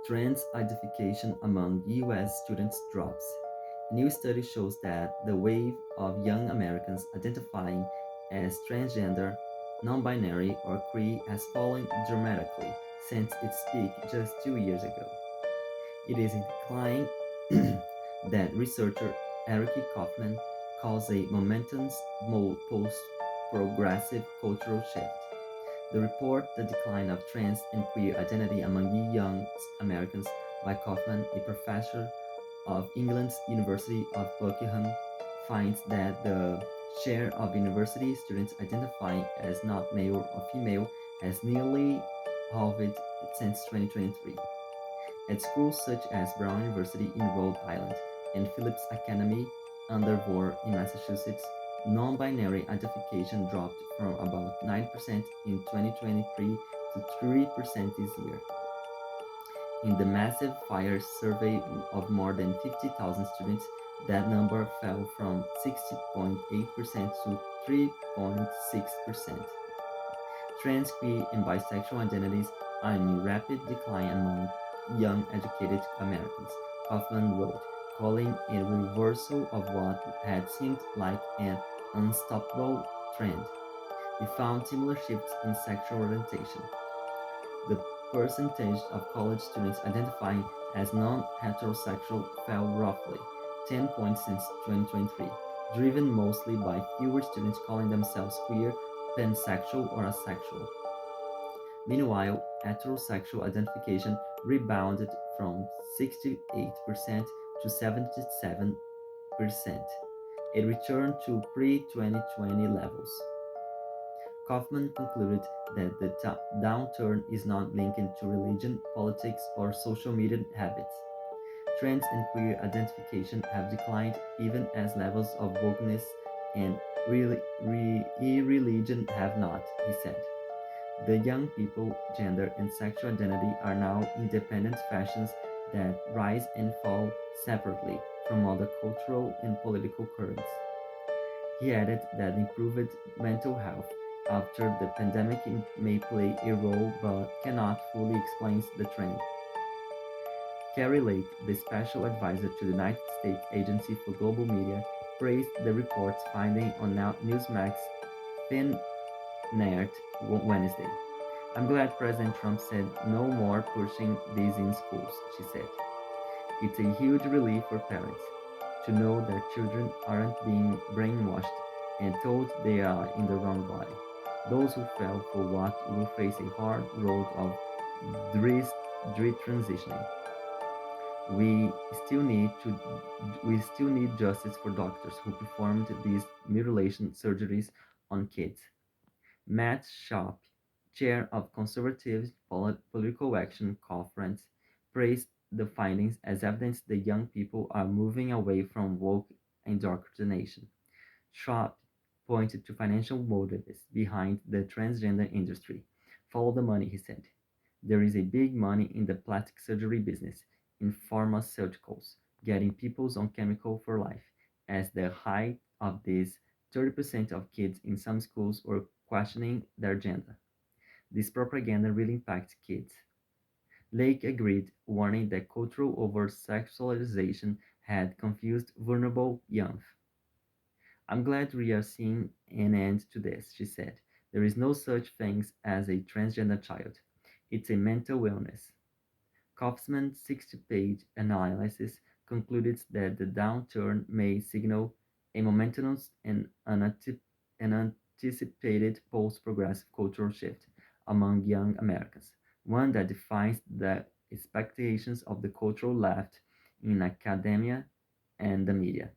Trans identification among US students drops. A new study shows that the wave of young Americans identifying as transgender, non-binary, or queer has fallen dramatically since its peak just 2 years ago. It is a decline that researcher Eric Kaufmann calls a momentous post-progressive cultural shift. The report, The Decline of Trans and Queer Identity Among Young Americans by Kaufman, a professor of England's University of Buckingham, finds that the share of university students identifying as not male or female has nearly halved since 2023. At schools such as Brown University in Rhode Island and Phillips Academy, Andover in Massachusetts, non-binary identification dropped from about 9% in 2023 to 3% this year. In the massive FIRE survey of more than 50,000 students, that number fell from 60.8% to 3.6%. Trans, queer, and bisexual identities are in rapid decline among young educated Americans, Kaufman wrote, calling a reversal of what had seemed like an unstoppable trend. He found similar shifts in sexual orientation. The percentage of college students identifying as non-heterosexual fell roughly 10 points since 2023, driven mostly by fewer students calling themselves queer, pansexual, or asexual. Meanwhile, heterosexual identification rebounded from 68% to 77%, a return to pre-2020 levels. Kaufman concluded that the downturn is not linked to religion, politics, or social media habits. Trans and queer identification have declined even as levels of wokeness and irreligion have not, he said. The young people, gender, and sexual identity are now independent fashions that rise and fall separately from other cultural and political currents. He added that improved mental health after the pandemic may play a role but cannot fully explain the trend. Carrie Lake, the special advisor to the United States Agency for Global Media, praised the report's finding on Newsmax's Thin Nerd Wednesday. I'm glad President Trump said no more pushing these in schools, she said. It's a huge relief for parents to know their children aren't being brainwashed and told they are in the wrong body. Those who fell for what will face a hard road of transitioning. We still need to we still need justice for doctors who performed these mutilation surgeries on kids. Matt Sharp, chair of Conservative Political Action Conference, praised the findings as evidence that young people are moving away from woke indoctrination. Sharp pointed to financial motives behind the transgender industry. Follow the money, he said. There is a big money in the plastic surgery business, in pharmaceuticals, getting people on chemical for life. As the height of this, 30% of kids in some schools were questioning their gender. This propaganda really impacts kids. Lake agreed, warning that cultural over-sexualization had confused vulnerable youth. I'm glad we are seeing an end to this, she said. There is no such thing as a transgender child. It's a mental illness. Kaufman's 60-page analysis concluded that the downturn may signal a momentous and unanticipated post-progressive cultural shift among young Americans, one that defines the expectations of the cultural left in academia and the media.